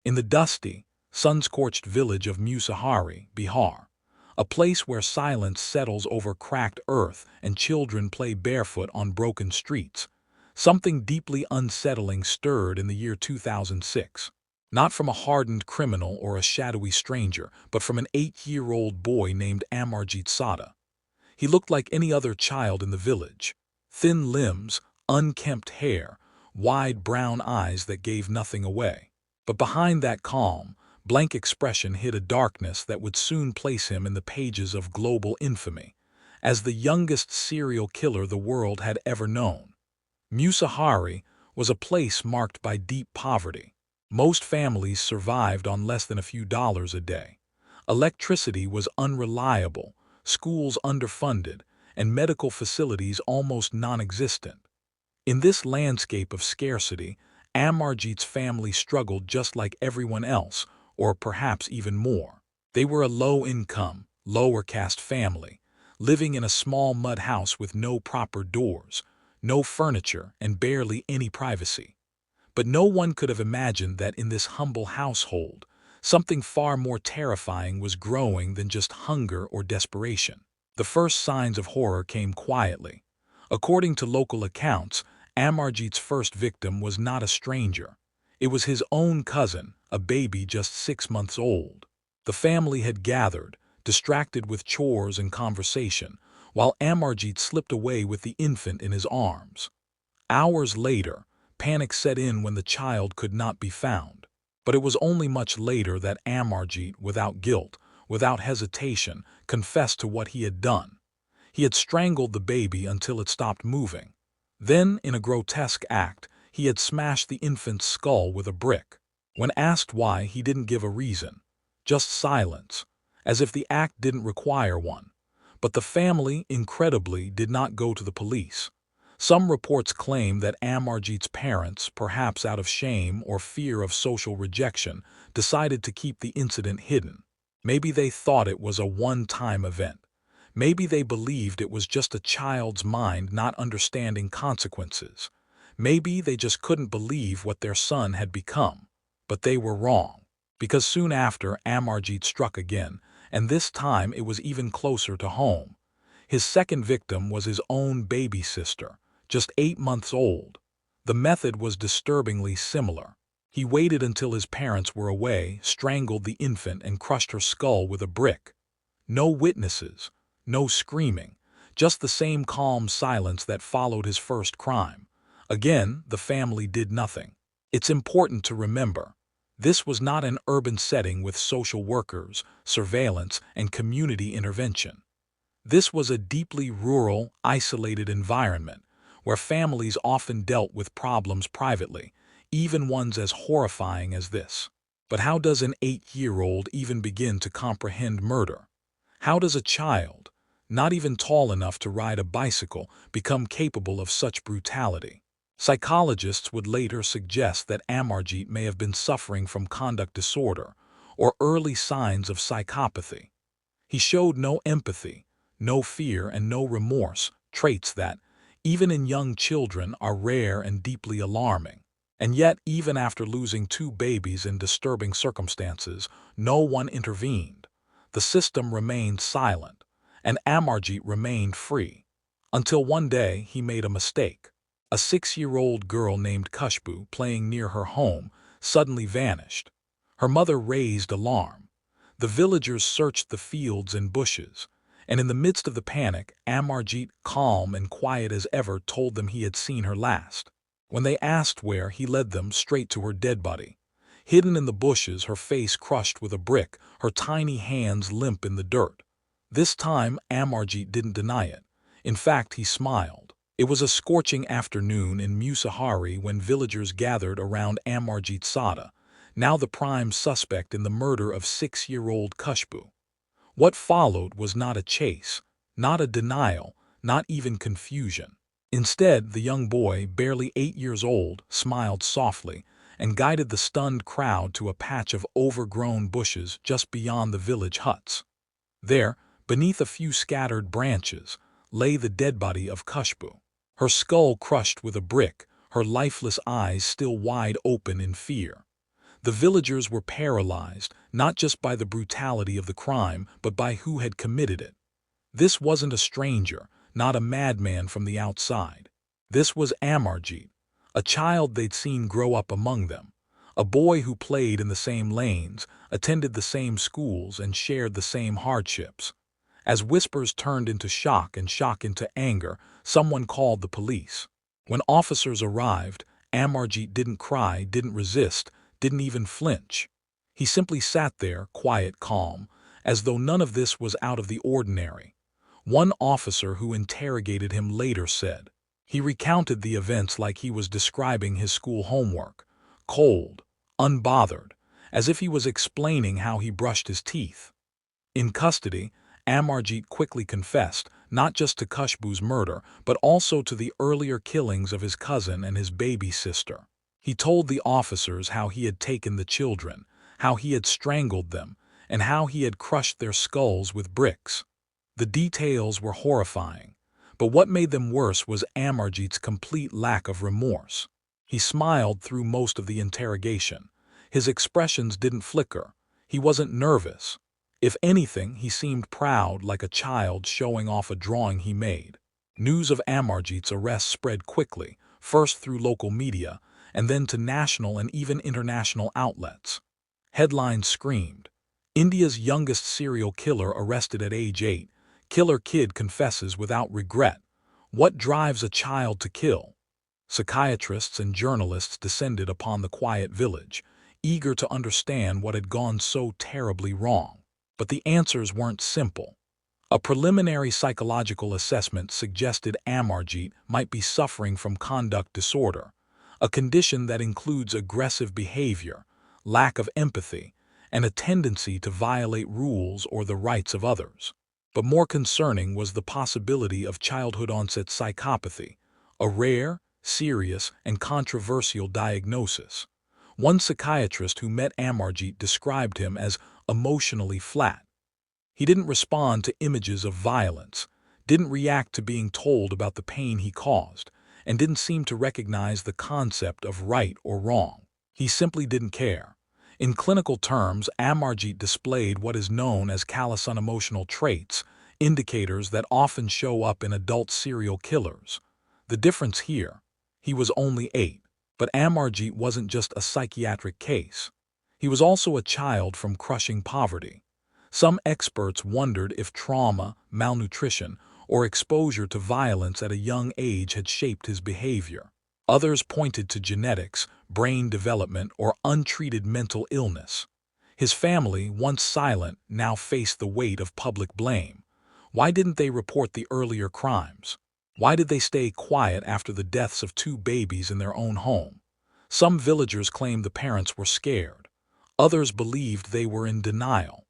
in the dusty, sun-scorched village of Musahari, Bihar, a place where silence settles over cracked earth and children play barefoot on broken streets. Something deeply unsettling stirred in the year 2006. Not from a hardened criminal or a shadowy stranger, but from an 8-year-old boy named Amarjeet Sada. He looked like any other child in the village. Thin limbs, unkempt hair, wide brown eyes that gave nothing away. But behind that calm, blank expression hid a darkness that would soon place him in the pages of global infamy, as the youngest serial killer the world had ever known. Musahari was a place marked by deep poverty. Most families survived on less than a few dollars a day. Electricity was unreliable, schools underfunded, and medical facilities almost non-existent. In this landscape of scarcity, Amarjeet's family struggled just like everyone else, or perhaps even more. They were a low-income, lower-caste family, living in a small mud house with no proper doors, no furniture, and barely any privacy. But no one could have imagined that in this humble household, something far more terrifying was growing than just hunger or desperation. The first signs of horror came quietly. According to local accounts, Amarjeet's first victim was not a stranger. It was his own cousin, a baby just 6 months old. The family had gathered, distracted with chores and conversation, while Amarjeet slipped away with the infant in his arms. Hours later, panic set in when the child could not be found. But it was only much later that Amarjeet, without guilt, without hesitation, confessed to what he had done. He had strangled the baby until it stopped moving. Then, in a grotesque act, he had smashed the infant's skull with a brick. When asked why, he didn't give a reason. Just silence, as if the act didn't require one. But the family, incredibly, did not go to the police. Some reports claim that Amarjeet's parents, perhaps out of shame or fear of social rejection, decided to keep the incident hidden. Maybe they thought it was a one-time event. Maybe they believed it was just a child's mind not understanding consequences. Maybe they just couldn't believe what their son had become. But they were wrong. Because soon after, Amarjeet struck again, and this time it was even closer to home. His second victim was his own baby sister, just 8 months old. The method was disturbingly similar. He waited until his parents were away, strangled the infant, and crushed her skull with a brick. No witnesses, no screaming, just the same calm silence that followed his first crime. Again, the family did nothing. It's important to remember, this was not an urban setting with social workers, surveillance, and community intervention. This was a deeply rural, isolated environment, where families often dealt with problems privately, even ones as horrifying as this. But how does an 8-year-old even begin to comprehend murder? How does a child, not even tall enough to ride a bicycle, become capable of such brutality? Psychologists would later suggest that Amarjeet may have been suffering from conduct disorder or early signs of psychopathy. He showed no empathy, no fear, and no remorse, traits that, even in young children, are rare and deeply alarming. And yet, even after losing 2 babies in disturbing circumstances, no one intervened. The system remained silent, and Amarjeet remained free. Until one day, he made a mistake. A 6-year-old girl named Khushbu, playing near her home, suddenly vanished. Her mother raised alarm. The villagers searched the fields and bushes, and in the midst of the panic, Amarjeet, calm and quiet as ever, told them he had seen her last. When they asked where, he led them straight to her dead body. Hidden in the bushes, her face crushed with a brick, her tiny hands limp in the dirt. This time, Amarjeet didn't deny it. In fact, he smiled. It was a scorching afternoon in Musahari when villagers gathered around Amarjeet Sada, now the prime suspect in the murder of 6-year-old Khushbu. What followed was not a chase, not a denial, not even confusion. Instead, the young boy, barely 8 years old, smiled softly and guided the stunned crowd to a patch of overgrown bushes just beyond the village huts. There, beneath a few scattered branches, lay the dead body of Khushbu. Her skull crushed with a brick, her lifeless eyes still wide open in fear. The villagers were paralyzed, not just by the brutality of the crime, but by who had committed it. This wasn't a stranger, not a madman from the outside. This was Amarjeet, a child they'd seen grow up among them, a boy who played in the same lanes, attended the same schools, and shared the same hardships. As whispers turned into shock and shock into anger, someone called the police. When officers arrived, Amarjeet didn't cry, didn't resist, didn't even flinch. He simply sat there, quiet, calm, as though none of this was out of the ordinary. One officer who interrogated him later said, he recounted the events like he was describing his school homework, cold, unbothered, as if he was explaining how he brushed his teeth. In custody, Amarjeet quickly confessed, not just to Khushbu's murder, but also to the earlier killings of his cousin and his baby sister. He told the officers how he had taken the children, how he had strangled them, and how he had crushed their skulls with bricks. The details were horrifying, but what made them worse was Amarjeet's complete lack of remorse. He smiled through most of the interrogation. His expressions didn't flicker. He wasn't nervous. If anything, he seemed proud, like a child showing off a drawing he made. News of Amarjeet's arrest spread quickly, first through local media, and then to national and even international outlets. Headlines screamed, "India's youngest serial killer arrested at age 8. Killer kid confesses without regret. What drives a child to kill?" Psychiatrists and journalists descended upon the quiet village, eager to understand what had gone so terribly wrong. But the answers weren't simple. A preliminary psychological assessment suggested Amarjeet might be suffering from conduct disorder, a condition that includes aggressive behavior, lack of empathy, and a tendency to violate rules or the rights of others. But more concerning was the possibility of childhood-onset psychopathy, a rare, serious, and controversial diagnosis. One psychiatrist who met Amarjeet described him as emotionally flat. He didn't respond to images of violence, didn't react to being told about the pain he caused, and didn't seem to recognize the concept of right or wrong. He simply didn't care. In clinical terms, Amarjeet displayed what is known as callous unemotional traits, indicators that often show up in adult serial killers. The difference here, he was only 8, but Amarjeet wasn't just a psychiatric case. He was also a child from crushing poverty. Some experts wondered if trauma, malnutrition, or exposure to violence at a young age had shaped his behavior. Others pointed to genetics, brain development, or untreated mental illness. His family, once silent, now faced the weight of public blame. Why didn't they report the earlier crimes? Why did they stay quiet after the deaths of 2 babies in their own home? Some villagers claimed the parents were scared. Others believed they were in denial.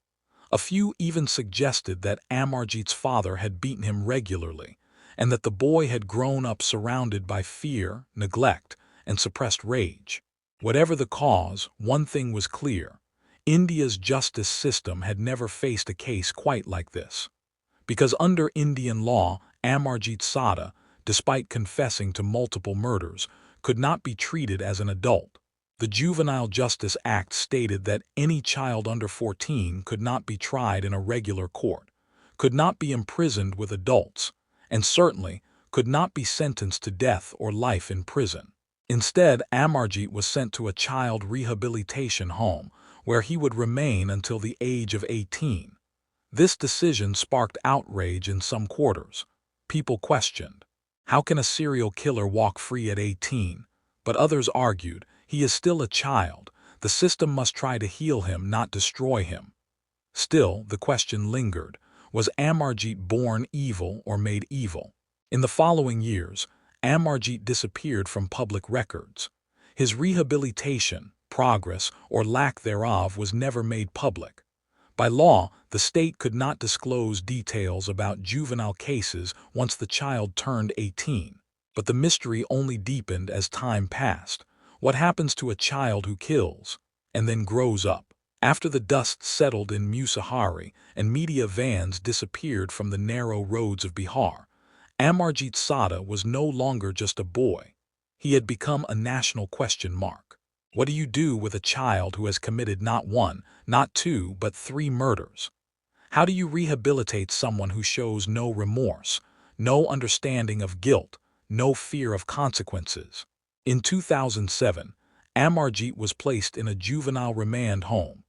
A few even suggested that Amarjeet's father had beaten him regularly, and that the boy had grown up surrounded by fear, neglect, and suppressed rage. Whatever the cause, one thing was clear: India's justice system had never faced a case quite like this. Because under Indian law, Amarjeet Sada, despite confessing to multiple murders, could not be treated as an adult. The Juvenile Justice Act stated that any child under 14 could not be tried in a regular court, could not be imprisoned with adults, and certainly could not be sentenced to death or life in prison. Instead, Amarjeet was sent to a child rehabilitation home, where he would remain until the age of 18. This decision sparked outrage in some quarters. People questioned, how can a serial killer walk free at 18? But others argued, he is still a child. The system must try to heal him, not destroy him. Still, the question lingered. Was Amarjeet born evil or made evil? In the following years, Amarjeet disappeared from public records. His rehabilitation, progress, or lack thereof was never made public. By law, the state could not disclose details about juvenile cases once the child turned 18. But the mystery only deepened as time passed. What happens to a child who kills and then grows up? After the dust settled in Musahari and media vans disappeared from the narrow roads of Bihar, Amarjeet Sada was no longer just a boy. He had become a national question mark. What do you do with a child who has committed not one, not two, but three murders? How do you rehabilitate someone who shows no remorse, no understanding of guilt, no fear of consequences? In 2007, Amarjeet was placed in a juvenile remand home,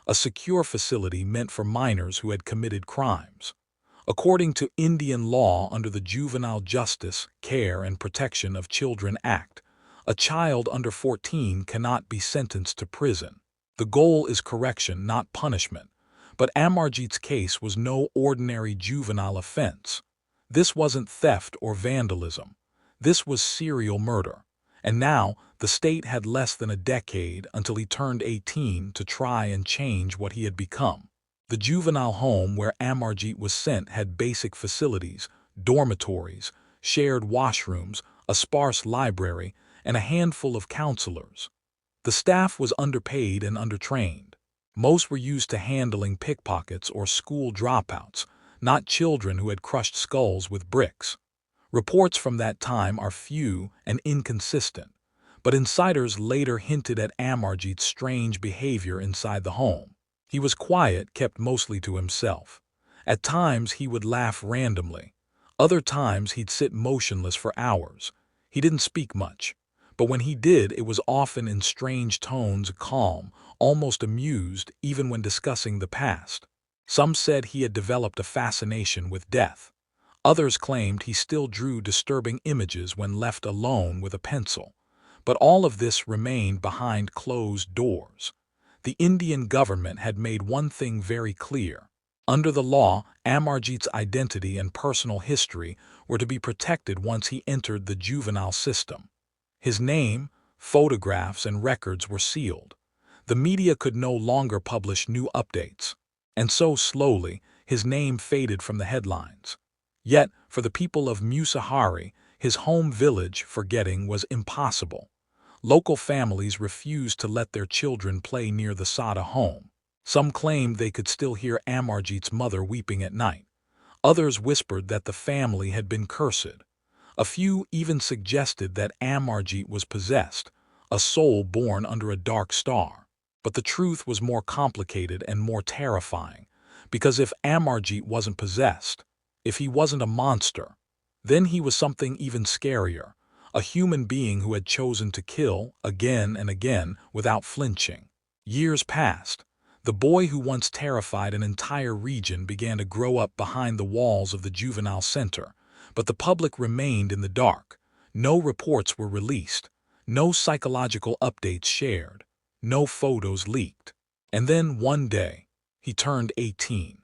a secure facility meant for minors who had committed crimes. According to Indian law under the Juvenile Justice, Care and Protection of Children Act, a child under 14 cannot be sentenced to prison. The goal is correction, not punishment. But Amarjeet's case was no ordinary juvenile offense. This wasn't theft or vandalism. This was serial murder. And now, the state had less than a decade until he turned 18 to try and change what he had become. The juvenile home where Amarjeet was sent had basic facilities, dormitories, shared washrooms, a sparse library, and a handful of counselors. The staff was underpaid and undertrained. Most were used to handling pickpockets or school dropouts, not children who had crushed skulls with bricks. Reports from that time are few and inconsistent, but insiders later hinted at Amarjeet's strange behavior inside the home. He was quiet, kept mostly to himself. At times he would laugh randomly. Other times he'd sit motionless for hours. He didn't speak much, but when he did, it was often in strange tones, calm, almost amused, even when discussing the past. Some said he had developed a fascination with death. Others claimed he still drew disturbing images when left alone with a pencil. But all of this remained behind closed doors. The Indian government had made one thing very clear. Under the law, Amarjeet's identity and personal history were to be protected once he entered the juvenile system. His name, photographs, and records were sealed. The media could no longer publish new updates. And so slowly, his name faded from the headlines. Yet, for the people of Musahari, his home village, forgetting was impossible. Local families refused to let their children play near the Sada home. Some claimed they could still hear Amarjeet's mother weeping at night. Others whispered that the family had been cursed. A few even suggested that Amarjeet was possessed, a soul born under a dark star. But the truth was more complicated and more terrifying, because if Amarjeet wasn't possessed, if he wasn't a monster, then he was something even scarier, a human being who had chosen to kill again and again without flinching. Years passed. The boy who once terrified an entire region began to grow up behind the walls of the juvenile center, but the public remained in the dark. No reports were released, no psychological updates shared, no photos leaked. And then one day, he turned 18.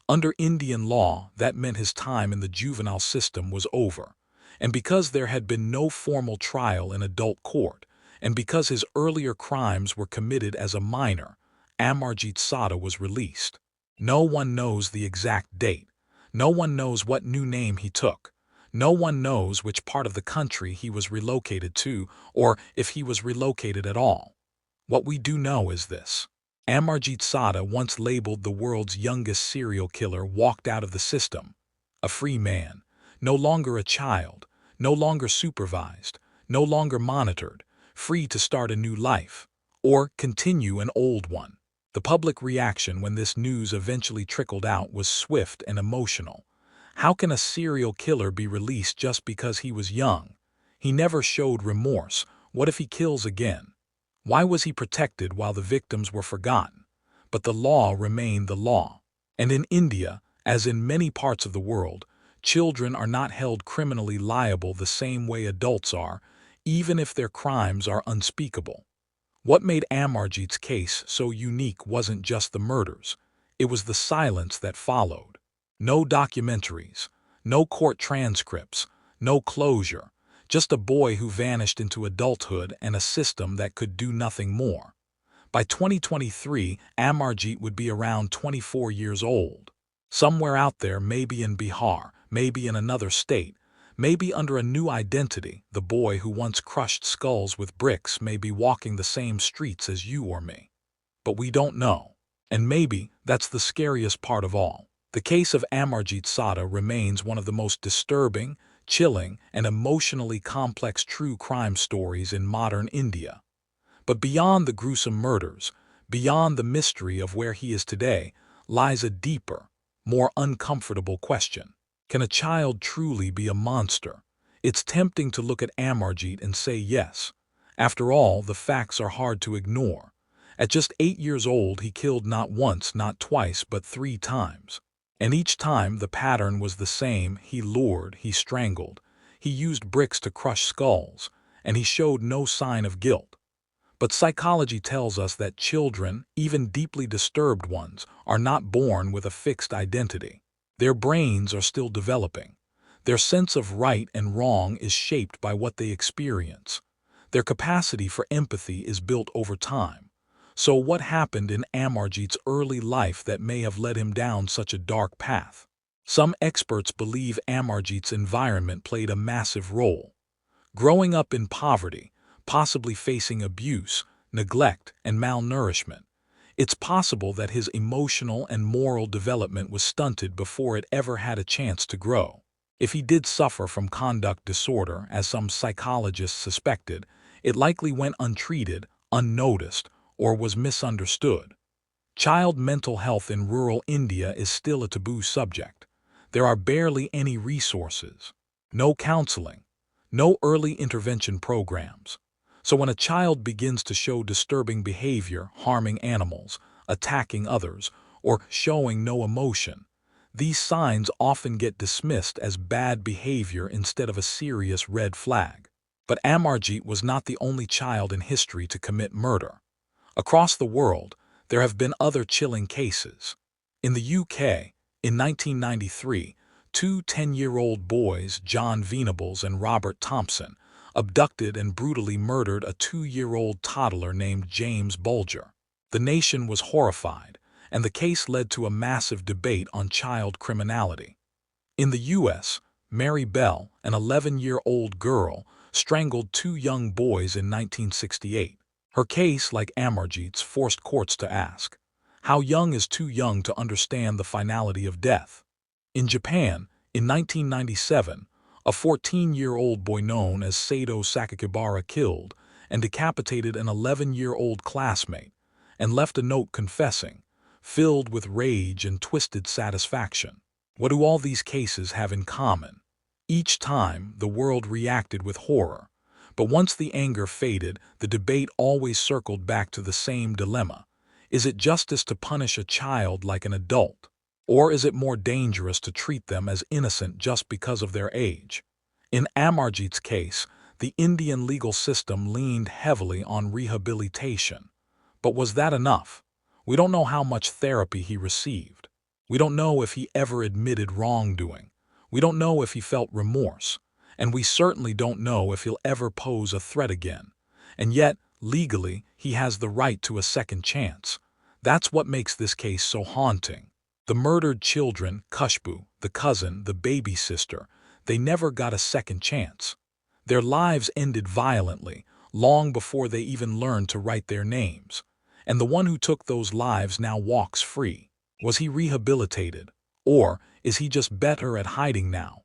Under Indian law, that meant his time in the juvenile system was over. And because there had been no formal trial in adult court, and because his earlier crimes were committed as a minor, Amarjeet Sada was released. No one knows the exact date. No one knows what new name he took. No one knows which part of the country he was relocated to, or if he was relocated at all. What we do know is this. Amarjeet Sada, once labeled the world's youngest serial killer, walked out of the system. A free man, no longer a child, no longer supervised, no longer monitored, free to start a new life, or continue an old one. The public reaction when this news eventually trickled out was swift and emotional. How can a serial killer be released just because he was young? He never showed remorse. What if he kills again? Why was he protected while the victims were forgotten? But the law remained the law. And in India, as in many parts of the world, children are not held criminally liable the same way adults are, even if their crimes are unspeakable. What made Amarjeet's case so unique wasn't just the murders. It was the silence that followed. No documentaries, no court transcripts, no closure. Just a boy who vanished into adulthood and a system that could do nothing more. By 2023, Amarjeet would be around 24 years old. Somewhere out there, maybe in Bihar, maybe in another state, maybe under a new identity, the boy who once crushed skulls with bricks may be walking the same streets as you or me. But we don't know. And maybe that's the scariest part of all. The case of Amarjeet Sada remains one of the most disturbing, chilling, and emotionally complex true crime stories in modern India. But beyond the gruesome murders, beyond the mystery of where he is today, lies a deeper, more uncomfortable question. Can a child truly be a monster? It's tempting to look at Amarjeet and say yes. After all, the facts are hard to ignore. At just 8 years old, he killed not once, not twice, but 3 times. And each time the pattern was the same. He lured, he strangled, he used bricks to crush skulls, and he showed no sign of guilt. But psychology tells us that children, even deeply disturbed ones, are not born with a fixed identity. Their brains are still developing. Their sense of right and wrong is shaped by what they experience. Their capacity for empathy is built over time. So what happened in Amarjeet's early life that may have led him down such a dark path? Some experts believe Amarjeet's environment played a massive role. Growing up in poverty, possibly facing abuse, neglect, and malnourishment, it's possible that his emotional and moral development was stunted before it ever had a chance to grow. If he did suffer from conduct disorder, as some psychologists suspected, it likely went untreated, unnoticed, or was misunderstood. Child mental health in rural India is still a taboo subject. There are barely any resources, no counseling, no early intervention programs. So when a child begins to show disturbing behavior, harming animals, attacking others, or showing no emotion, these signs often get dismissed as bad behavior instead of a serious red flag. But Amarjeet was not the only child in history to commit murder. Across the world, there have been other chilling cases. In the UK, in 1993, 2 10-year-old boys, John Venables and Robert Thompson, abducted and brutally murdered a 2-year-old toddler named James Bulger. The nation was horrified, and the case led to a massive debate on child criminality. In the U.S., Mary Bell, an 11-year-old girl, strangled 2 young boys in 1968. Her case, like Amarjeet's, forced courts to ask, how young is too young to understand the finality of death? In Japan, in 1997, a 14-year-old boy known as Sato Sakakibara killed and decapitated an 11-year-old classmate and left a note confessing, filled with rage and twisted satisfaction. What do all these cases have in common? Each time, the world reacted with horror. But once the anger faded, the debate always circled back to the same dilemma. Is it justice to punish a child like an adult? Or is it more dangerous to treat them as innocent just because of their age? In Amarjeet's case, the Indian legal system leaned heavily on rehabilitation. But was that enough? We don't know how much therapy he received. We don't know if he ever admitted wrongdoing. We don't know if he felt remorse. And we certainly don't know if he'll ever pose a threat again. And yet, legally, he has the right to a second chance. That's what makes this case so haunting. The murdered children, Khushbu, the cousin, the baby sister, they never got a second chance. Their lives ended violently, long before they even learned to write their names. And the one who took those lives now walks free. Was he rehabilitated? Or is he just better at hiding now?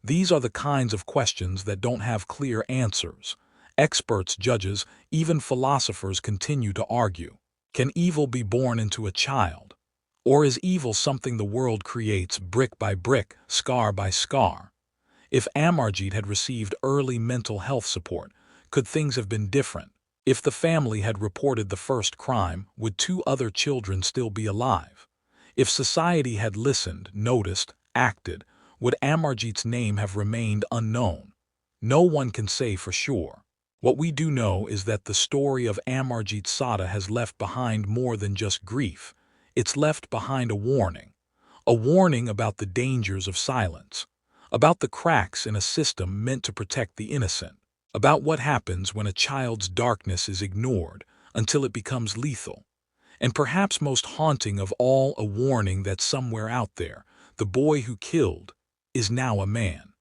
These are the kinds of questions that don't have clear answers. Experts, judges, even philosophers continue to argue. Can evil be born into a child? Or is evil something the world creates brick by brick, scar by scar? If Amarjeet had received early mental health support, could things have been different? If the family had reported the first crime, would 2 other children still be alive? If society had listened, noticed, acted, would Amarjeet's name have remained unknown? No one can say for sure. What we do know is that the story of Amarjeet Sada has left behind more than just grief. It's left behind a warning about the dangers of silence, about the cracks in a system meant to protect the innocent, about what happens when a child's darkness is ignored until it becomes lethal. And perhaps most haunting of all, a warning that somewhere out there, the boy who killed is now a man.